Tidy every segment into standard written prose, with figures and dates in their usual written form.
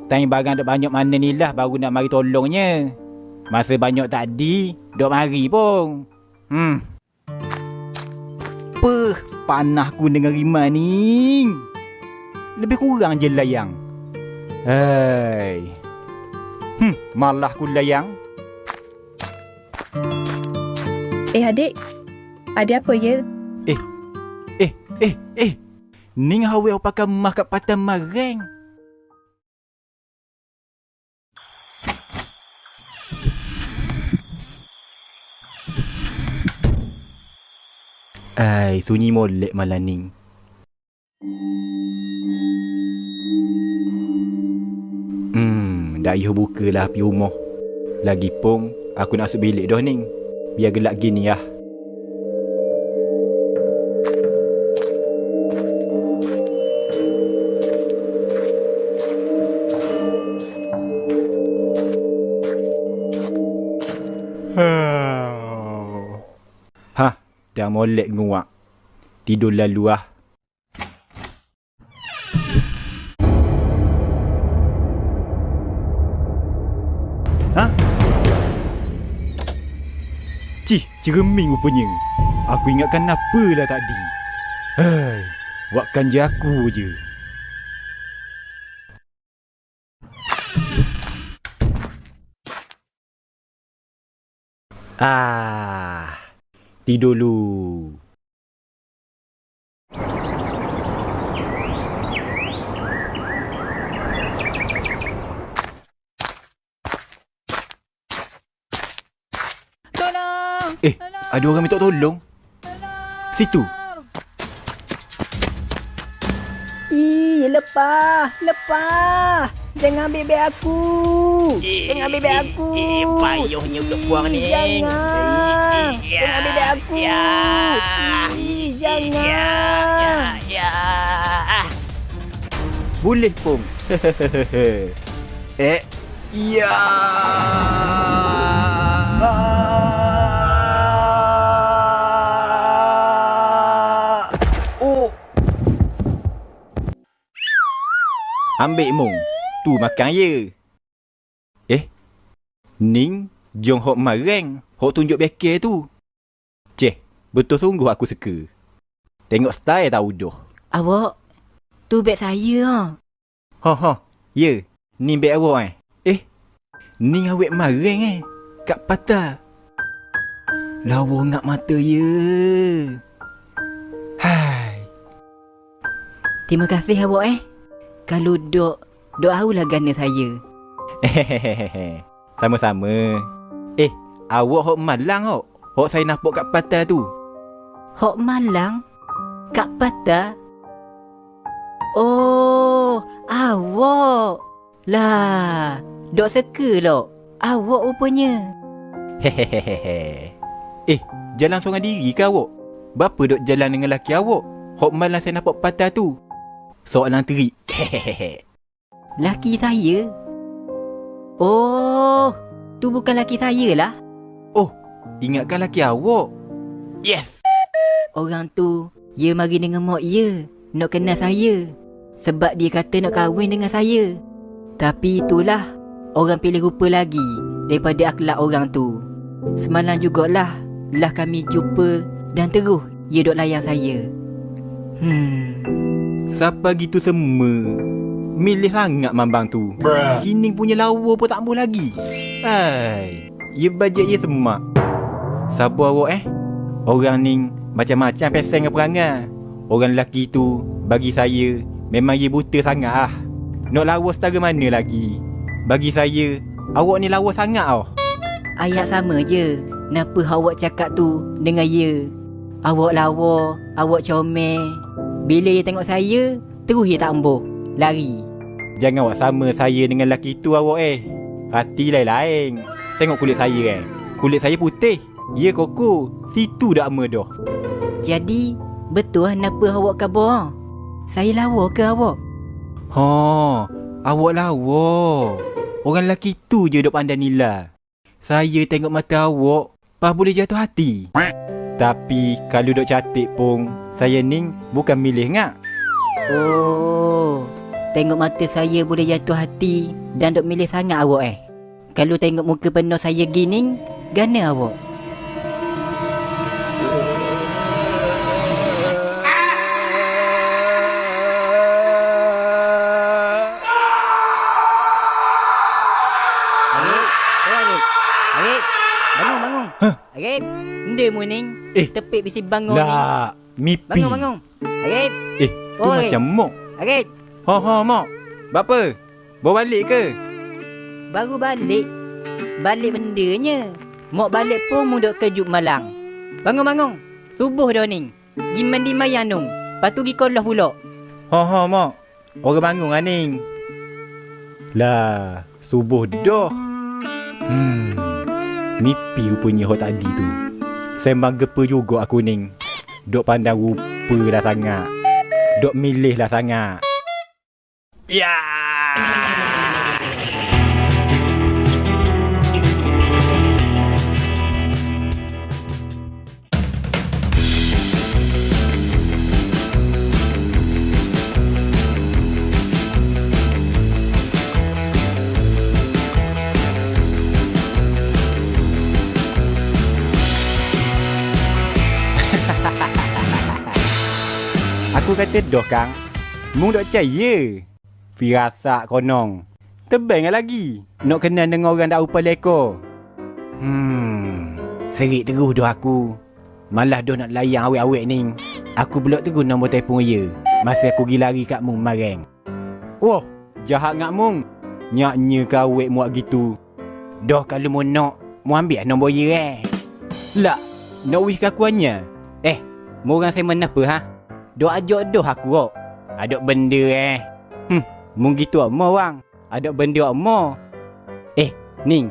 Tanya barang dok banyak mana ni lah baru nak mari tolongnya. Masa banyak tadi, dok mari pun. Panah aku dengan rimah ni. Lebih kurang je layang. Hai. Malah aku layang. Adik. Ada apa ya? Ning hawe pakai mah kat patah mareng. Ai, sunyi molek malah ning. Dah ayuh bukalah api rumah. Lagipun aku nak masuk bilik dah ning. Biar gelap gini lah. Dah molek nguak. Tidur lalu lah. Cereming rupanya. Aku ingatkan apalah tadi. Hai, buatkan je aku je. Tidur dulu. Ada orang minta tolong. Situ. Lepas. Jangan ambil beg aku. Jangan ambil beg aku. Payuhnya untuk buang ni. Jangan. Jangan ambil beg aku. Jangan. Boleh pun. Ya. Ambil mung. Tu makan ye. Ning jong hok mareng. Hok tunjuk bekir tu. Betul sungguh aku suka. Tengok style tahu doh. Awak, tu beg saya. Ya, ni beg awak Ning awak mareng kat patah. Lawa ngak mata ye. Hai. Terima kasih awak Kalau dok tahulah gana saya. Sama-sama. Awak hok malang hok. Hok saya nampak kat patah tu. Hok malang? Kat patah? Oh, awak. Lah, dok seka lok. Awak rupanya. Jalan seorang diri ke awak? Bapa dok jalan dengan laki awak? Hok malang saya nampak patah tu. Soalan terik. Laki saya? Oh, tu bukan laki saya lah. Oh, ingatkan laki awak. Yes. Orang tu, dia mari dengan mak dia. Nak kenal saya. Sebab dia kata nak kahwin dengan saya. Tapi itulah, orang pilih rupa lagi daripada akhlak orang tu. Semalam jugalah kami jumpa dan terus dia dok layan saya. Siapa gitu semua? Milih sangat mambang tu. Kining punya lawa pun tak boleh lagi. Hai, ia bajet ia semak. Siapa awak Orang ni macam-macam pesan dengan perangai. Orang lelaki tu bagi saya memang ia buta sangat ah. Nak lawa setara mana lagi? Bagi saya, awak ni lawa sangat Ayat sama je. Kenapa awak cakap tu dengan dia? Awak lawa, awak comel. Bila dia tengok saya, terus dia tak embuh, lari. Jangan awak sama saya dengan lelaki tu awak Hati lain-lain. Tengok kulit saya Kulit saya putih. Ya koko, situ dah dah. Jadi, betul kenapa awak khabar? Saya lawa ke awak? Awak lawa. Orang lelaki tu je dok pandai nilai. Saya tengok mata awak, pas boleh jatuh hati. Tapi kalau dok cantik pun, saya ni bukan milih ngak. Oh, tengok mata saya boleh jatuh hati dan dok milih sangat awak Kalau tengok muka penuh saya gini, gana awak? Arif, bangun. Arif, benda mu ni. Tepik bisi bangun ni. Lah, mimpi. Bangun. Arif. Tu macam mok. Arif, Mok. Bapa? Bawa balik ke? baru balik. Balik bendanya. Mok balik pun mu dok kejut malang. Bangun. Subuh dah ni. Gi mandi mayang nung. Lepas tu gi kolah pula. Mok. Orang bangun aning. Lah, subuh dah. Mimpi rupanya hot tadi tu. Sembang gepa juga aku ni. Dok pandang rupa lah sangat. Dok milih lah sangat. Ya. Aku kata doh Kang. Mung dok percaya. Firasat konong. Tebang lagi. Nak kenal dengan orang dak rupa leko. Serik terus doh aku. Malah doh nak layan awet-awet ni. Aku blok terus nombor telefon dia. Masa aku pergi lari kat mung marang. Wah, jahat ngak mung. Nyaknya kau awet muak gitu. Doh kalau mu nak, mu ambil nombor dia Lah, nak wish ke aku hanya? Mu orang saya menapa ha? Dok ajak doh aku kok. Adok benda mung gitu amo wang. Adok benda amo. Ning.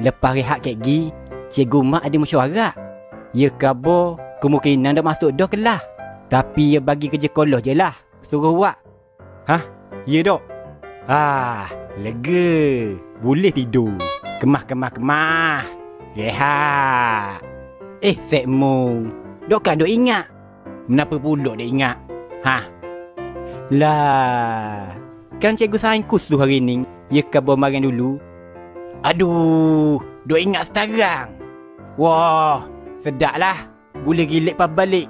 Lepas rehat kek gi, cikgu mak ada mesyuarat. Ya kabo kemungkinan dak masuk doh kelas. Tapi ya bagi kerja kolah je lah. Suruh buat. Ya dok. Lega. Boleh tidur. Kemah. Rehat. Sek mung. Dok kan dok ingat. Kenapa pula dia ingat? Lah, kan cikgu sains khusus hari ni. Ya kabar makan dulu. Aduh, duk ingat sekarang. Wah, sedap lah. Boleh relate pas balik.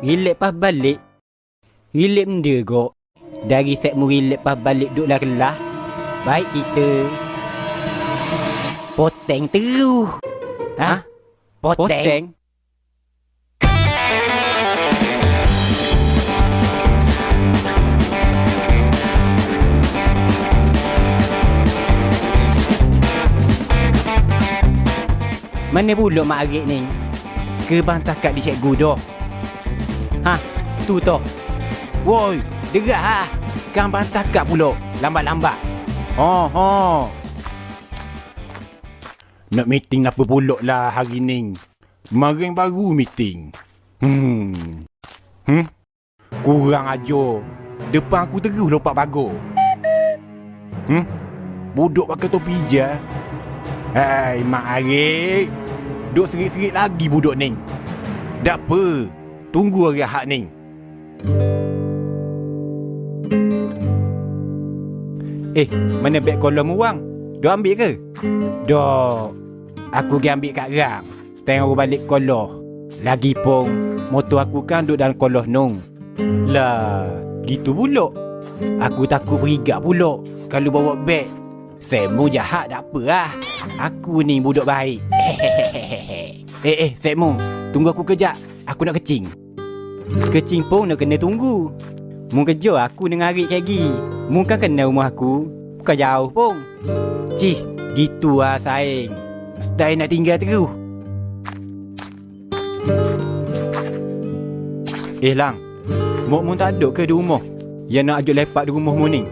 Relate pas balik? Relate benda kok. Dari set mu relate pas balik duduk lah kelas. Baik kita poteng terus. Poteng? Mana pula mak Arik ni? Kebantah kat di cikgu dah. Tu toh. Woi, derak Kan bantah kat pula. Lambat-lambat. Nak meeting apa pula lah hari ni? Maring baru meeting. Kurang ajar. Depan aku terus lompat pagar. Bodoh pakai topi je. Hai, Mak Arik. Duk serik-serik lagi budak ni. Tak apa. Tunggu hari Ahad ni. Mana beg kolom uang? Duk ambil ke? Dok. Aku pergi ambil kat Rang. Tengok balik koloh. Lagi pun, motor aku kan duduk dalam koloh nung. Lah, gitu pula. Aku takut berigak pula kalau bawa beg. Semu jahat tak apa lah. Aku ni budak baik. Semu, tunggu aku kejap. Aku nak kecing. Kecing pun nak kena tunggu. Mu kerja aku dengan Arik lagi. Mu kan kenal rumah aku. Bukan jauh pun. Cih, gitu lah saing. Stay nak tinggal terus. Lang, Mok mu tak ada ke di rumah? Yang nak ajak lepak di rumah mu ni?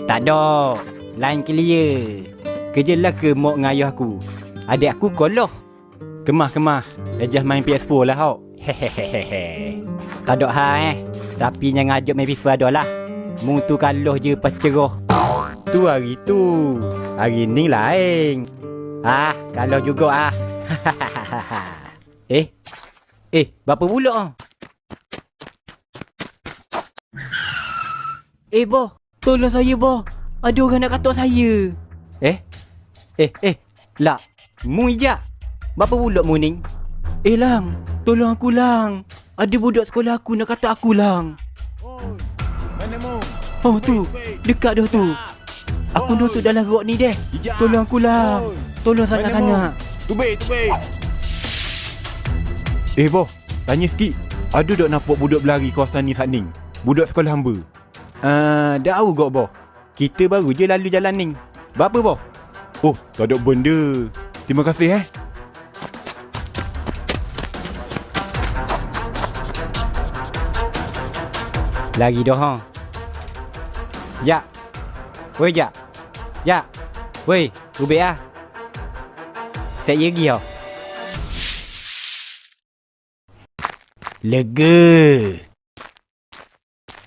Tak ada. Lain clear. Kerja lah ke Mok dengan ayah aku? Adik aku koloh. Kemah. Ejah main PS4 lah hok. Hehehehe. Kadok Tapi jangan ajak main FIFA dah lah. Mu tu kaloh je pas cerah. Tu hari tu. Hari ni lain. Kaloh juga Bapa pula Boh, tolong saya boh. Ada orang nak katuk saya. Lah, mu ijak. Berapa pulak mu ni? Lang, tolong aku lang. Ada budak sekolah aku nak katuk aku lang. Mana mu? Oh tu, dekat dah tu. Aku duduk dalam rok ni deh. Tolong aku lang. Tolong sangat-sangat. Tubik. Boh, tanya sikit. Ada tak nampak budak berlari kawasan ni saat ni? Budak sekolah hamba. Dah tahu gak boh. Kita baru je lalu jalan ni. Berapa boh? Oh, tak ada benda. Terima kasih Lagi dah ha. Jak. Woi Jak. Jak. Woi, ubek ah. Saya pergi ah. Lega.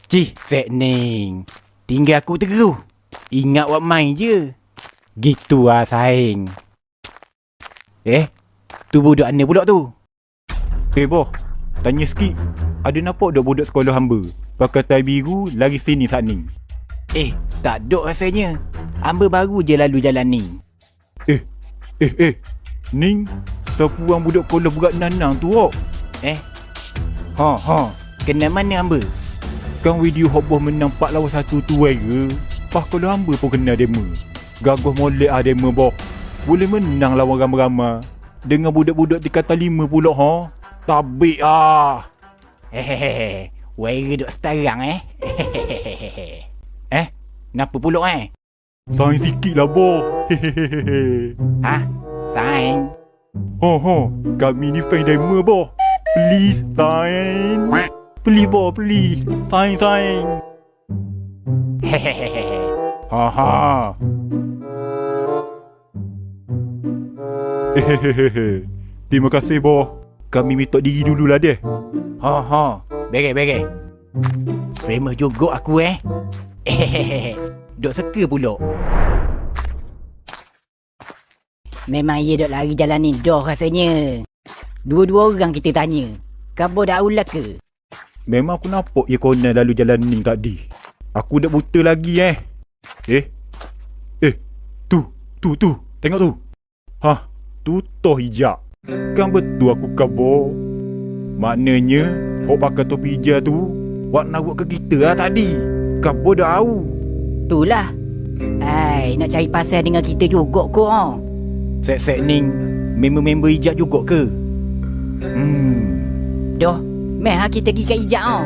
Cih, Fek Ning. Tinggal aku terus. Ingat buat main je. Gitu lah saing. Tu budak mana pula tu? Boh, tanya sikit. Ada nampak tak budak sekolah hamba pakai tai biru lari sini saat ni? Tak ada rasanya. Hamba baru je lalu jalan ni. Ning, sepuang budak sekolah berat nanang tu ok? Kenal mana hamba? Kan video hoboh menang 4 lawan 1 tu ke? Pas kalau hamba pun kenal dema. Gagah molek dema boh. Boleh menang lawan ramai-ramai. Dengan budak-budak di kata 5 pula Tabik Wei duk setarang Napa pula Saing sikit lah boh. Saing. Kami ni fan dema boh. Please saing. Please boh, please. Saing. Terima kasih boh. Kami minta diri dululah deh. Bege. Famous juga aku Dok suka pula. Memang ia dok lari jalan ni dah rasanya. Dua-dua orang kita tanya. Kabo dah ulah ke? Memang aku nampak ye corner lalu jalan ni tadi. Aku dah buta lagi Tu. Tengok tu. Tu toh hijab. Kan betul aku kabo. Maknanya hok pakai topi hijab tu buat nak buat ke kita lah tadi. Kabo dah tahu. Itulah. Nak cari pasal dengan kita juga kok Sek Ning, member-member hijab juga ke? Dah, meh kita pergi kat hijab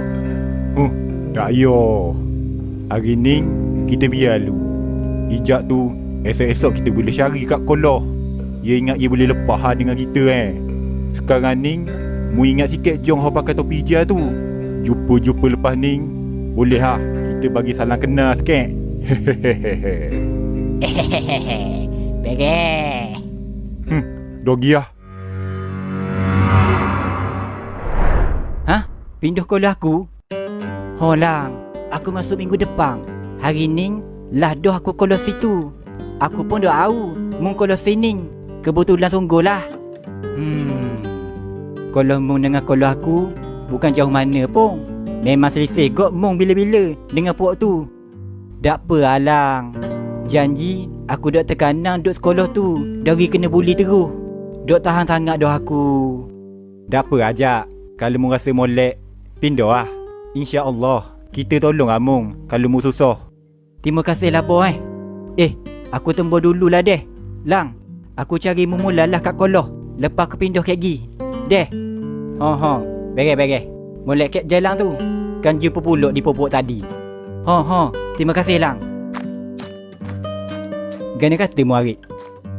Tak payah. Hari ni kita biar lu. Hijab tu esok-esok kita boleh cari kat kolah. Dia ingat dia boleh lepas dengan kita Sekarang ni mu ingat sikit jong pakai topi hijab tu. Jumpa lepas ni boleh kita bagi salam kenal sikit. Bege. Dogi Pindah sekolah aku? Lang, aku masuk minggu depan. Hari ni lah dah aku sekolah situ. Aku pun dah tahu mung sekolah sini. Kebetulan sungguh lah. Kalau mung dengan sekolah aku bukan jauh mana pun. Memang selisih kot mung bila-bila dengan puak tu. Tak apa Alang. Janji aku dak terkanang duduk sekolah tu dari kena bully terus. Duk tahan sangat dah aku. Tak apa ajak. Kalau mu rasa molek, pindah InsyaAllah kita tolong mung kalau mu susah. Terima kasih lah boh aku tembus dululah deh. Lang, aku cari mulalah kat kolah. Lepas aku pindah kat gi. Deh. Bege. Molek kat jalan tu. Kan jumpa pulak di popok tadi. Terima kasih Lang. Gana kata muarik.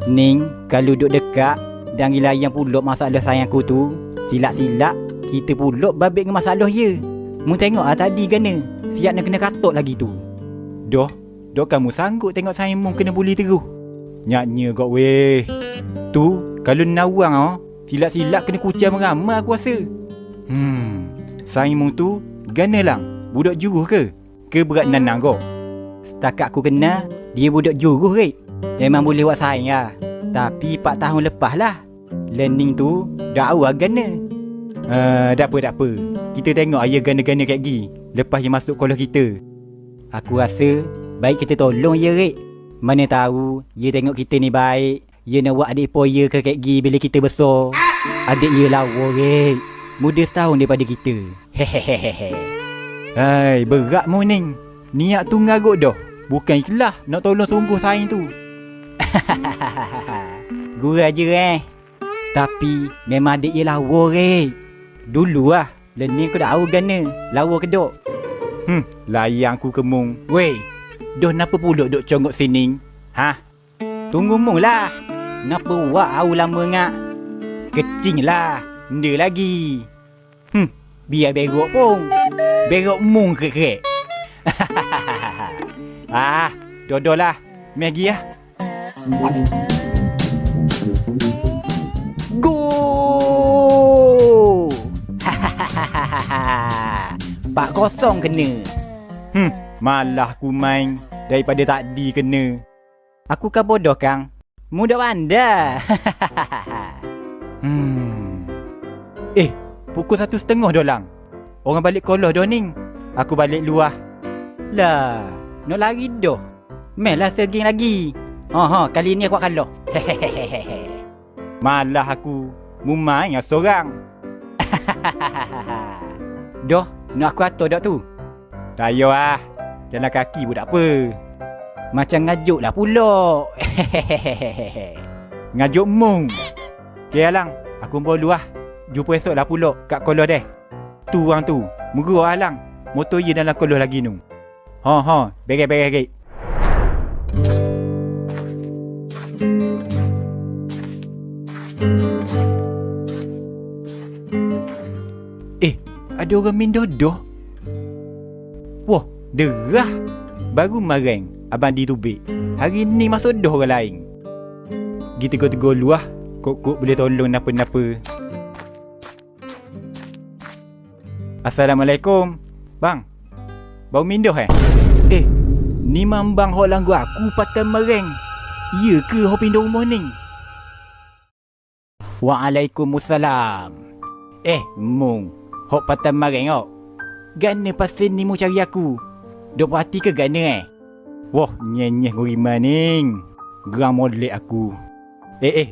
Ning, kalau duduk dekat dan layan pulak masalah sayangku tu, silap-silap kita pulak babik dengan masalah ye. Mu tengok tadi gana. Siap nak kena katok lagi tu. Dah kamu sanggup tengok saya mu kena bully terus. Nyaknya kau weh. Tu kalau nawang silap-silap kena kucing meramah aku rasa. Saya mu tu gana lang. Budak juruh ke? Ke berat nanang kau? Setakat aku kenal, dia budak juruh rek. Memang boleh buat saing lah. Tapi 4 tahun lepas lah. Learning tu dah awal gana. Tak apa. Kita tengok ayah gana-gana kat gi. Lepas dia masuk sekolah kita. Aku rasa baik kita tolong ye, Rik. Mana tahu ye tengok kita ni baik, ye nak buat adik ipar ye ke kek gi bila kita besar. Adik ye lawa, Rik. Muda setahun daripada kita. Hehehehe. Hai, berat mu Ning. Niat tu ngarut dah. Bukan ikhlas nak tolong sungguh saing tu. Gurau je Tapi memang adik ye lawa, Rik. Dulu lah Lenin aku dah tahu gana lawa kedok. Layang ku kemung. Weh, dah napa pula duk congok sini? Ha? Tunggu mung lah. Napa buat au lama ngak? Kecing lah. Nda lagi. Biar berok pun. Berok mung kerek. Dodo lah. Megi lah. Go! 4-0 kena. Malah ku main daripada tadi kena. Aku kan bodoh, Kang. Muda pandai. Pukul 1:30 dah lang. Orang balik kolah dah Ning. Aku balik luar. Lah, nak lari dah. Melah seging lagi. Kali ni aku kalah. Malah aku mu main dengan seorang. Dah, nak aku atur dak tu. Tak payah lah. Jalan kaki pun tak apa. Macam ngajuk lah pula. Ngajuk mung. Okay Alang, aku bawa luar. Jumpa esok lah pula kat kolah deh. Tu orang tu, meruk Alang. Motor ye dalam kolah lagi nu. Beres. Ada orang main dodoh. Wah, derah. Baru mareng abang ditubik. Hari ni masuk doh orang lain. Gi tegur-tegur luah. Kok boleh tolong napa-napa. Assalamualaikum. Bang, bau mindoh ni mambang hok langgu aku pakai mareng. Ya ke hok pindah rumah ni? Waalaikumsalam. Mung. Hok patah mareng hok. Gana pasal ni mu cari aku? Duk perhati ke gana Wah, nyenyeh ngurima Ning. Gerang molek aku.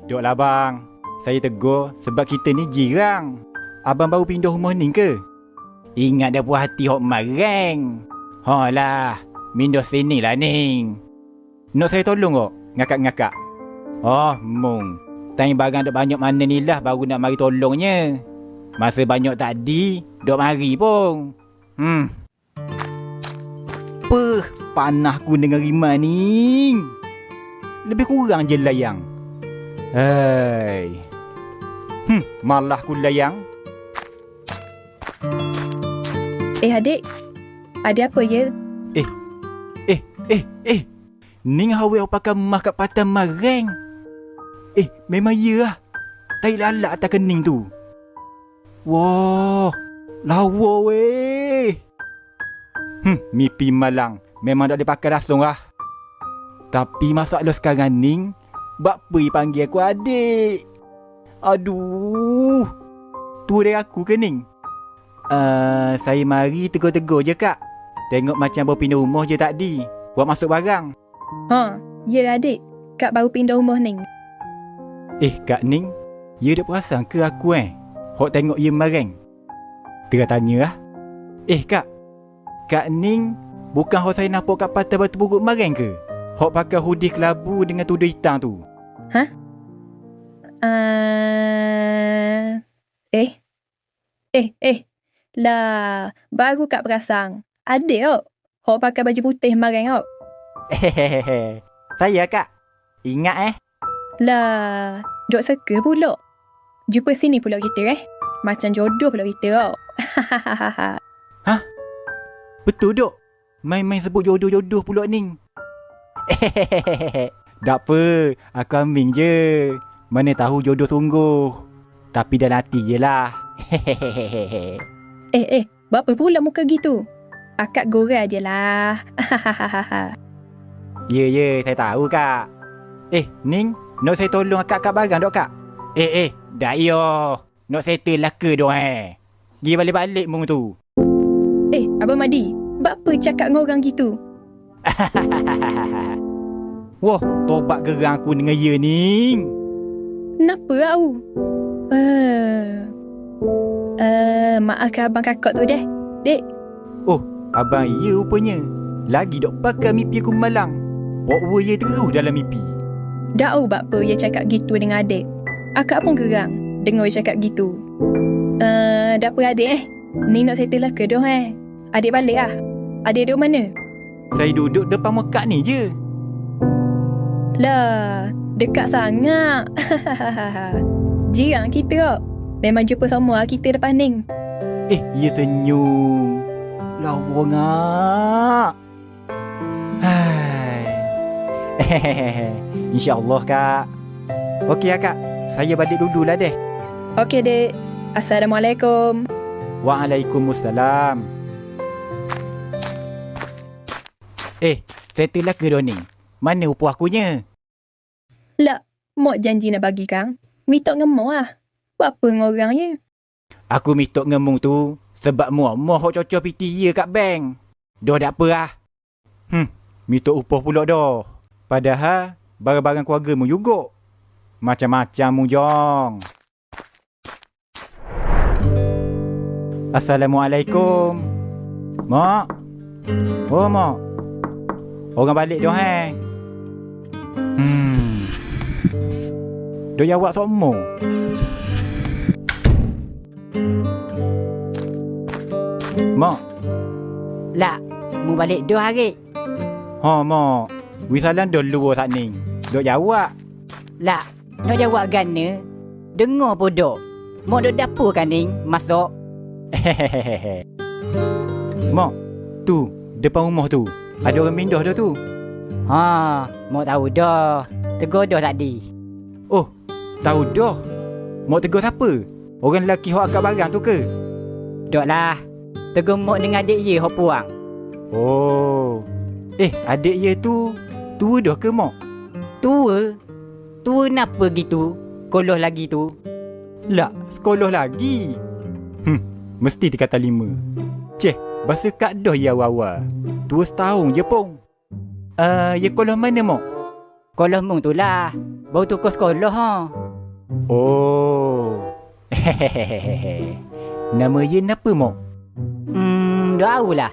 Duk lah bang. Saya tegur sebab kita ni jirang. Abang baru pindah rumah ni ke? Ingat dah puas hati hok mareng. Lah, mindah sini lah Ning. Nak saya tolong kok? Ngakak-ngakak. Mung. Tanya barang dah banyak mana ni lah baru nak mari tolongnya. Masa banyak tadi, duk mari pun. Panah ku dengan rimah ni. Lebih kurang je layang. Malah ku layang. Adik. Ada apa ya? Ning hawe pakai mah kat patah mareng. Memang ya lah. Tai lalak atas kening tu. Wah, lawa weh. Mipi malang. Memang tak dipakai rasung lah. Tapi masalah sekarang Ning, bapa panggil aku adik. Aduh. Tu dari aku ke Ning? Saya mari tegur-tegur je kak. Tengok macam baru pindah rumah je tadi. Buat masuk barang. Ya adik. Kak baru pindah rumah ni. Kak Ning, ya dah perasan ke aku Hok tengok ye mareng. Tanya lah. Kak Ning, bukan hok saya nampak kat patah batu buruk mareng ke? Hok pakai hoodie kelabu dengan tudung hitam tu. Lah, baru Kak perasan. Ada hok pakai baju putih mareng Saya kak. Ingat Lah, dok seka pula. Jumpa sini pula kita Macam jodoh pula kita Betul dok. Main-main sebut jodoh-jodoh pula Ning. Tak apa, aku ambil je. Mana tahu jodoh sungguh. Tapi dalam hati je lah. Buat apa pula muka gitu? Akak goreng je lah. Ya, saya tahu kak. Ning, nak saya tolong akak kat barang dok kak? Dah iyo. Nak settle lah ke dong Gi balik-balik mung tu. Abang Madi, buat apa cakap dengan orang gitu? Wah, tobat gerang aku dengan ye ni. Kenapa au? Maafkan abang kakak tu deh. Dek, Oh, abang ye rupanya. Lagi dok pakai mimpi aku malang. Pokwa ye terus dalam mimpi. dah tahu apa dia cakap gitu dengan adik. Akak pun gerang dengar dia cakap gitu. Dah apa adik Ni nak settle lah ke dah Adik balik lah. Adik duduk mana? Saya duduk depan mekak ni je. Lah, dekat sangat. Jiran kita kok. Memang jumpa semua kita depan Ning. Ye senyum. Lawa ngak. Hai. InsyaAllah kak. Okey kak, saya balik dululah deh. Okey dek. Assalamualaikum. Waalaikumsalam. Settle lah ke Doni? Mana upuh akunya? Lah, mak janji nak bagi kang. Mitok ngemau lah. Buat apa dengan orang je? Aku mitok ngemung tu sebab muak-muak hok cocok piti ye kat bank. Dah tak apa lah. Mitok upuh pula dah. Padahal barang-barang keluarga mu juga. Macam-macam mu jong. Assalamualaikum. Mak. Oh mak. Orang balik dah Dah jawab semua. Mak. Lah, mu balik dah hari. Mak. Wisalan dah luar saat ni. Dok jawab. Lah, nak jawab gana. Dengar pun dok. Mak duk dapur kan ni, masuk. Mak, tu, depan rumah tu. Ada orang mindah dah tu. Mak tahu dah. Tegur dah tadi. Oh, tahu dah. Mak tegur siapa? Orang lelaki hok angkat barang tu ke? Dok lah. Tegur mak dengan adik ye hok puang. Oh. Adik ye tu tua dah ke mak? Tua? Tua kenapa gitu? Koloh lagi tu. Lah, sekolah lagi. Mesti dikata 5. Ceh, bahasa kak dah ya awal-awal. Tua setahun je pun. Ya sekolah mana mak? Koloh mung tu lah. Baru tukar sekolah Oh. Nama ye napa mak? Dah tahu lah.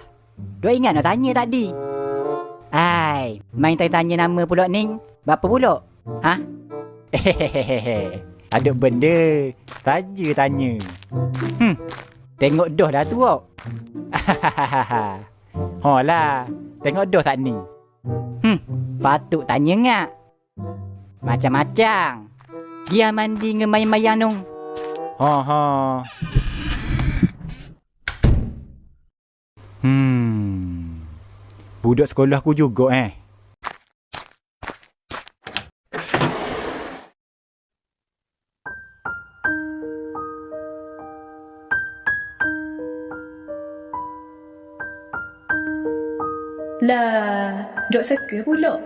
Dah ingat nak tanya tadi. Ai, main tanya nama pula Ning. Berapa pula? Ada benda. Saja tanya. Tengok dah dah tu kok. Lah, tengok dah saat ni. Patut tanya ngak. Macam-macam. Dia mandi dengan mayang-mayang nung. Budak sekolah aku juga Lah, dok seka pula.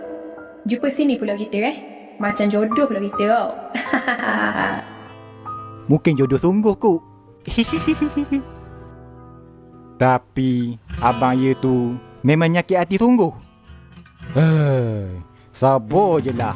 Jumpa sini pula kita Macam jodoh pula kita Mungkin jodoh sungguh ku. Tapi abang ye tu memang nyakit hati sungguh. Sabar je lah.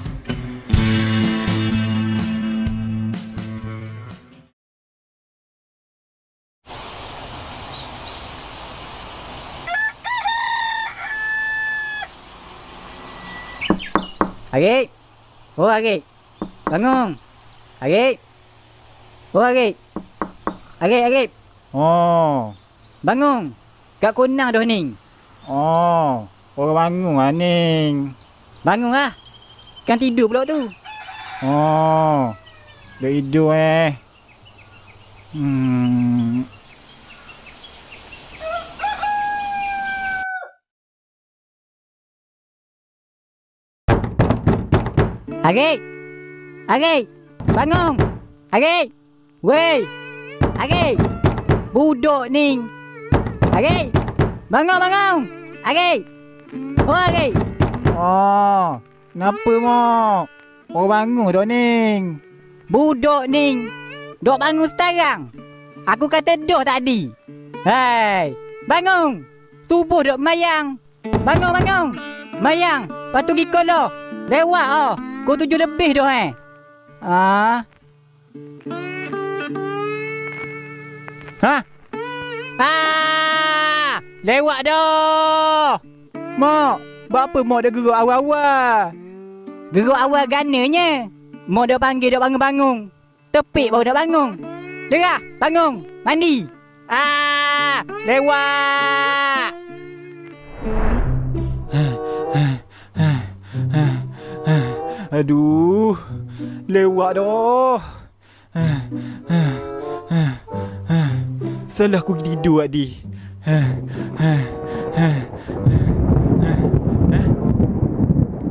Arik. Oh Arik. Bangun. Arik. Oh Arik. Arik. Oh. Bangun. Kak konang dah Ning. Oh. Orang bangun lah Ning. Bangun lah. Kan tidur pula tu. Oh. Dah hidur Arik. Arik. Bangun. Arik. Wey. Arik. Budak Ning. Arik. Bangun. Arik. Oh Arik. Oh. Kenapa mak? Orang bangun dah Ning. Budak Ning. Dok bangun sekarang. Aku kata dok tadi. Hai. Bangun. Tubuh dok mayang. Bangun. Mayang, patu pergi sekolah. Lewat oh. Kau 7 lebih dah Ah. Ha? Lewat dah. Mak, buat apa mak dah gerak awal-awal? Gerak awal gananya. Mak dah panggil dah bangun-bangun. Tepik baru dah bangun. Derah, bangun. Mandi. Lewat. Aduh, lewat dah. Salah aku tidur tadi.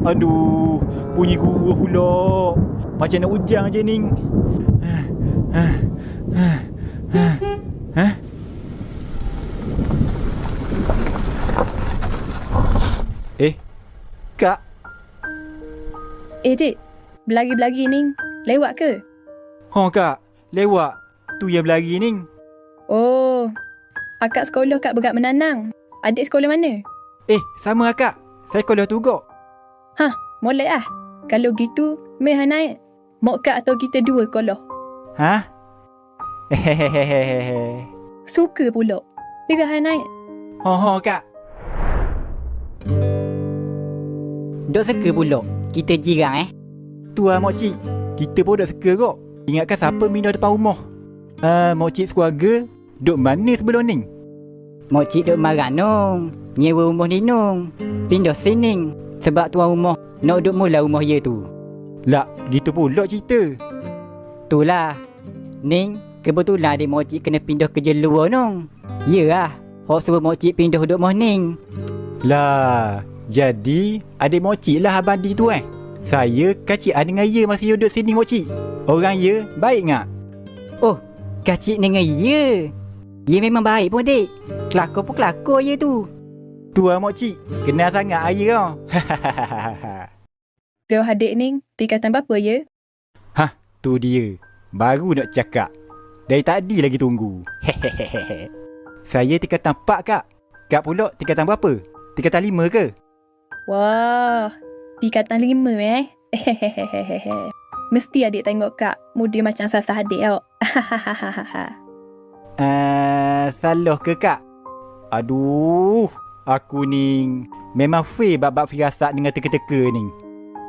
Aduh, bunyi gurau pula. Macam nak hujang je ni. Kak. Dik, berlari-berlari ni lewat ke? Kak, lewat. Tu yang berlari ni. Oh, akak sekolah kat Berat Menanang. Adik sekolah mana? Sama kak. Saya sekolah tu kok. Molek lah. Kalau gitu, meh naik. Mak kak atau kita dua sekolah. Hehehehe. Suka pula. Perah naik. Kak. Dok suka pula. Kita jirang Tu lah makcik. Kita pun dah suka kok. Ingatkan siapa minda depan rumah? Makcik sekeluarga duk mana sebelum ni? Makcik duk marah nong. Nyewa rumah ni nong. Pindah sini. Sebab tuan rumah nak duk mula rumah ye tu. Lah, gitu pula cerita. Itulah. Ning, kebetulan adik makcik kena pindah kerja luar nong. Yelah. Hak suruh makcik pindah duduk rumah ning. Lah, jadi adik makcik lah abang di tu Saya kacian dengan ye masih duduk sini makcik. Orang ye baik ngak? Oh, kacik dengan ye. Ye memang baik pun dek. Kelakor pun kelakor ye tu. Tu lah makcik. Kenal sangat ayah kau. Dah adik ni, tingkatan berapa ya? Tu dia. Baru nak cakap. Dari tadi lagi tunggu. Saya tingkatan 4 kak. Kak pula tingkatan berapa? Tingkatan 5 ke? Wah, tingkatan 5 Mesti adik tengok kak muda macam sasah adik tau. Salah ke kak? Aduh, aku ni memang fail bab-bab firasat dengan teka-teka ni.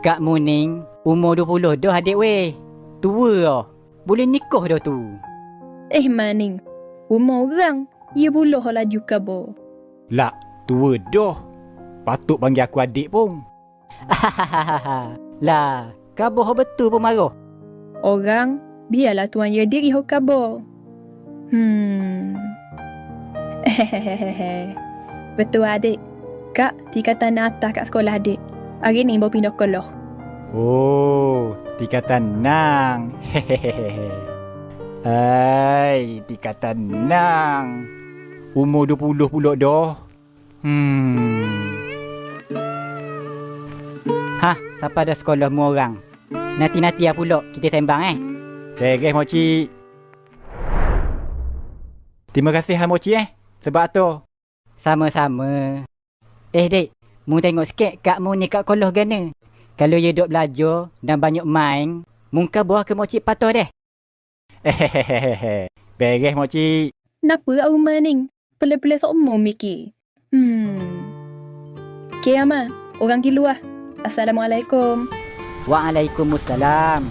Kak Mu ning, umur 20 dah adik weh. Tua dah. Boleh nikah dah tu. Maning, umur orang, ia buluh laju kabur. Lah, tua dah. Patut panggil aku adik pun. Lah, kabur betul pun marah. Orang, biarlah tuan ya diri ho kabur. Betul adik. Kak, tingkatan atas kat sekolah adik. Hari ni baru pindah sekolah. Oh, tingkatan nang. Hai, tingkatan nang. Umur 20 pula dah. Siapa dah sekolah mu orang? Nanti-nanti lah pula kita sembang Beres makcik. Terima kasih makcik sebab tu. Sama-sama. Dek, mu tengok sikit kak mu ni kat sekolah gana. Kalau dia duk belajar dan banyak main, muka buah ke makcik patuh deh. Beres makcik. Kenapa kat rumah ni? Pelan-pelan seumur mikir. Okay, Ama. Orang kilu lah. Assalamualaikum. Waalaikumsalam.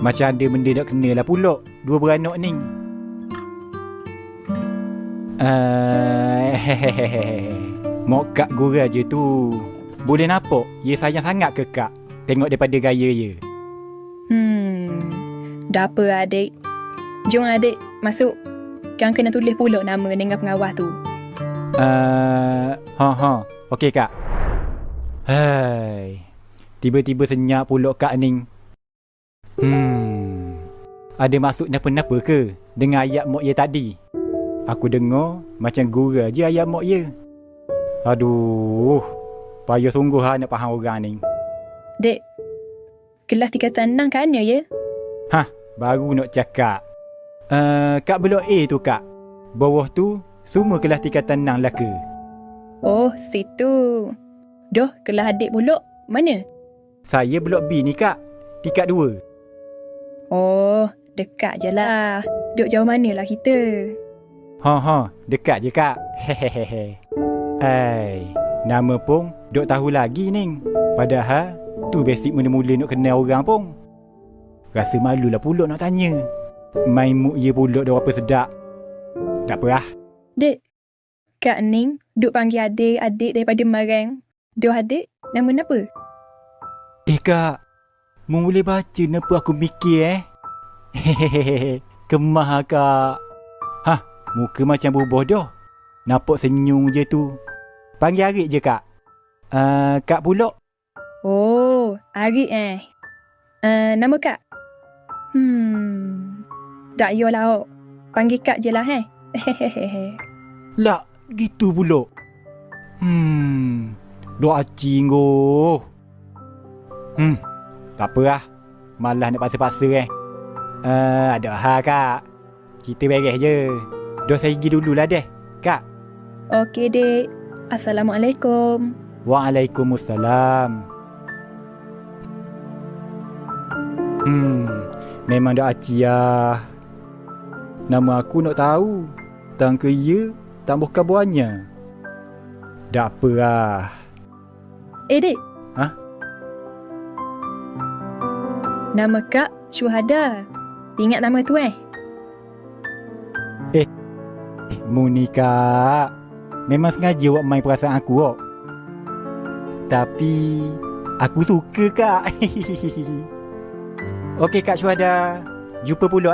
Macam ada benda nak kena lah pula dua beranak ni. Mak kak gurau je tu. Boleh nampak ye sayang sangat ke kak? Tengok daripada gaya ye. Dah apa adik? Jom adik, masuk. Kan kena tulis pula nama dengan pengawas tu. Okey kak. Hai. Tiba-tiba senyap pula kak ni. Ada maksud napa-napa ke dengan ayat mak ye tadi? Aku dengar macam gurau je ayat mak ye. Aduh. Payah sungguh nak faham orang ni. Dek, kelas tingkatan 6 kan ya? Baru nak cakap. Kak belok A tu kak. Bawah tu semua kelas tingkatan nang lah ke? Oh, situ. Doh, kelas adik pulak. Mana? Saya blok B ni kak. Tingkat 2. Oh, dekat je lah. Duk jauh mana lah kita? Ha, dekat je kak. Hehehe. Ai, nama pun duk tahu lagi Ning. Padahal tu basic mula-mula nak kenal orang pun. Rasa malu lah pulak nak tanya. Main muk ye pulak dah apa sedap. Tak apa lah. Dek, Kak Ning duk panggil adik daripada Marang. Doh adik, nama apa? Kak, mu boleh baca napa aku mikir Hehehe, kemah lah, kak. Hah, muka macam berubah dah. Nampak senyum je tu. Panggil Arik je kak. Kak pulak. Oh, Arik nama Kak? Tak payahlah awak. Panggil Kak je lah Hehehe. Lah, gitu pulak. Doa cingguh. Tak apa lah. Malah nak paksa-paksa ada hal kak. Kita beres je. Dah saya pergi dululah deh, kak. Okey dek. Assalamualaikum. Waalaikumsalam. Memang dah aci lah. Nama aku nak tahu. Tang ke ya, tambah kabuannya. Tak apa lah. Dek. Hah? Nama Kak Syuhada. Ingat nama tu Muni kak. Memang sengaja awak main perasaan aku awak. Tapi aku suka kak. Okey Kak Syuhada. Jumpa pula